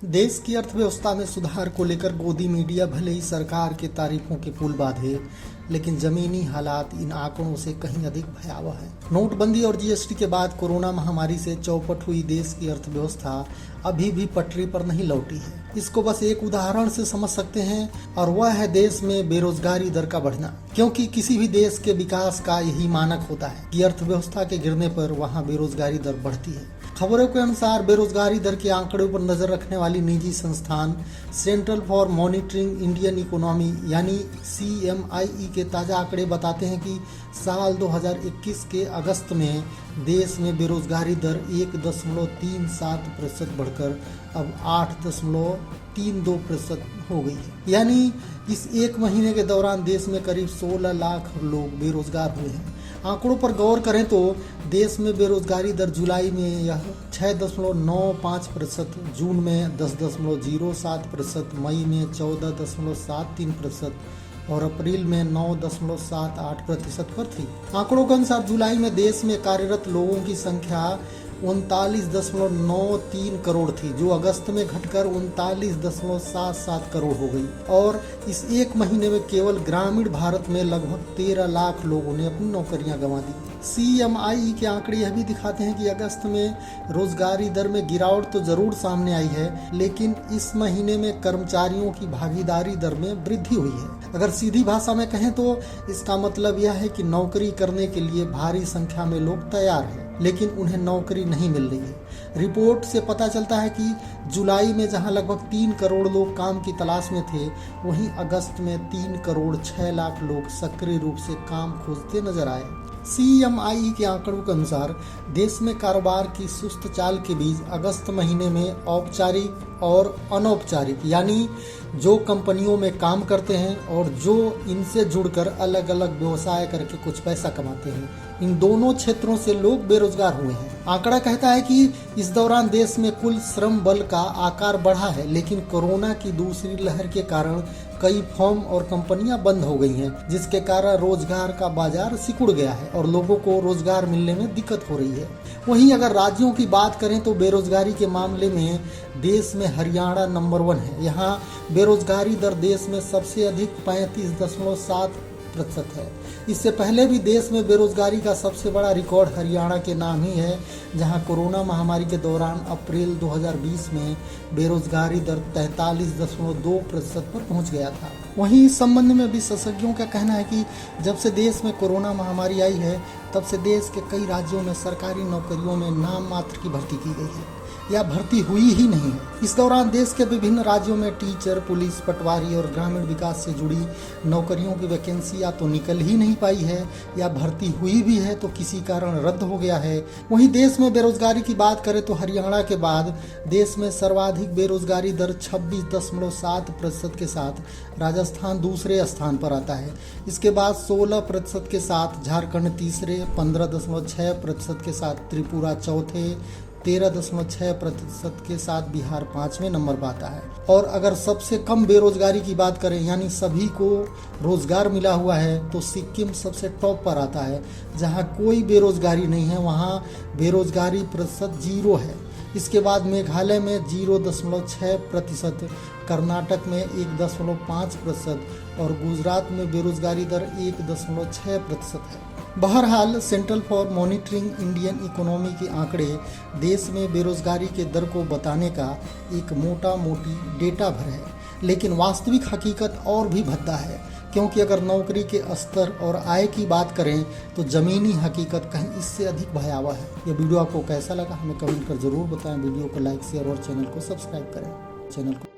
देश की अर्थव्यवस्था में सुधार को लेकर गोदी मीडिया भले ही सरकार के तारीफों के पुल बांधे, लेकिन जमीनी हालात इन आंकड़ों से कहीं अधिक भयावह है। नोटबंदी और जीएसटी के बाद कोरोना महामारी से चौपट हुई देश की अर्थव्यवस्था अभी भी पटरी पर नहीं लौटी है। इसको बस एक उदाहरण से समझ सकते हैं, और वह है देश में बेरोजगारी दर का बढ़ना। क्योंकि किसी भी देश के विकास का यही मानक होता है कि अर्थव्यवस्था के गिरने पर वहां बेरोजगारी दर बढ़ती है। खबरों के अनुसार बेरोजगारी दर के आंकड़ों पर नजर रखने वाली निजी संस्थान central for monitoring Indian economy यानी CMIE के ताजा आंकड़े बताते हैं कि साल 2021 के अगस्त में देश में बेरोजगारी दर 1.37% बढ़कर अब 8.32% हो गई है। यानी इस एक महीने के दौरान देश में करीब 16 लाख लोग बेरोजगार हुए हैं। आंकड़ों पर गौर करें तो देश में बेरोजगारी दर जुलाई में यह 6.95%, जून में 10.07%, मई में 14.73% और अप्रैल में 9.78% पर थी। आंकड़ों के अनुसार जुलाई में देश में कार्यरत लोगों की संख्या 39.93 करोड़ थी, जो अगस्त में घटकर 39.77 करोड़ हो गई। और इस एक महीने में केवल ग्रामीण भारत में लगभग 13 लाख लोगों ने अपनी नौकरियां गंवा दी। CMIE के आंकड़े यह भी दिखाते हैं कि अगस्त में रोजगारी दर में गिरावट तो जरूर सामने आई है, लेकिन इस महीने में कर्मचारियों की भागीदारी दर में वृद्धि हुई है। अगर सीधी भाषा में कहें तो इसका मतलब यह है कि नौकरी करने के लिए भारी संख्या में लोग तैयार हैं, लेकिन उन्हें नौकरी नहीं मिल रही है। रिपोर्ट से पता चलता है कि जुलाई में जहां लगभग 3 करोड़ लोग काम की तलाश में थे, वहीं अगस्त में 3 करोड़ 6 लाख लोग सक्रिय रूप से काम खोजते नजर आए। CMIE के आंकड़ों के अनुसार देश में कारोबार की सुस्त चाल के बीच अगस्त महीने में औपचारिक और अनौपचारिक यानी जो कंपनियों में काम करते हैं और जो इनसे जुड़कर अलग अलग व्यवसाय करके कुछ पैसा कमाते हैं, इन दोनों क्षेत्रों से लोग बेरोजगार हुए हैं। आंकड़ा कहता है कि इस दौरान देश में कुल श्रम बल का आकार बढ़ा है, लेकिन कोरोना की दूसरी लहर के कारण कई फर्म और कंपनियां बंद हो गई हैं, जिसके कारण रोजगार का बाजार सिकुड़ गया है और लोगों को रोजगार मिलने में दिक्कत हो रही है। वहीं अगर राज्यों की बात करें तो बेरोजगारी के मामले में देश में हरियाणा नंबर 1 है। यहाँ बेरोजगारी दर देश में सबसे अधिक 35.7% है। इससे पहले भी देश में बेरोजगारी का सबसे बड़ा रिकॉर्ड हरियाणा के नाम ही है, जहां कोरोना महामारी के दौरान अप्रैल 2020 में बेरोजगारी दर 43.2% पर पहुंच गया था। वहीं इस संबंध में विशेषज्ञों का कहना है कि जब से देश में कोरोना महामारी आई है, तब से देश के कई राज्यों में सरकारी नौकरियों में नाम मात्र की भर्ती की गई है या भर्ती हुई ही नहीं है। इस दौरान देश के विभिन्न राज्यों में टीचर, पुलिस, पटवारी और ग्रामीण विकास से जुड़ी नौकरियों की वैकेंसी या तो निकल ही नहीं पाई है या भर्ती हुई भी है तो किसी कारण रद्द हो गया है। वहीं देश में बेरोजगारी की बात करें तो हरियाणा के बाद देश में सर्वाधिक बेरोजगारी दर 26.7% के साथ राजस्थान दूसरे स्थान पर आता है। इसके बाद 16% के साथ झारखंड तीसरे, 15.6% के साथ त्रिपुरा चौथे, 13.6% के साथ बिहार 5वें नंबर पर आता है। और अगर सबसे कम बेरोजगारी की बात करें यानी सभी को रोजगार मिला हुआ है, तो सिक्किम सबसे टॉप पर आता है, जहां कोई बेरोजगारी नहीं है, वहां बेरोजगारी प्रतिशत 0 है। इसके बाद मेघालय में 0.6%, कर्नाटक में 1.5% और गुजरात में बेरोजगारी दर 1.6% है। बहरहाल central for monitoring Indian economy के आंकड़े देश में बेरोजगारी के दर को बताने का एक मोटा मोटी डेटा भर है, लेकिन वास्तविक हकीकत और भी भद्दा है। क्योंकि अगर नौकरी के स्तर और आय की बात करें तो जमीनी हकीकत कहीं इससे अधिक भयावह है। ये वीडियो आपको कैसा लगा हमें कमेंट कर जरूर बताएं। वीडियो को लाइक, शेयर और चैनल को सब्सक्राइब करें। चैनल को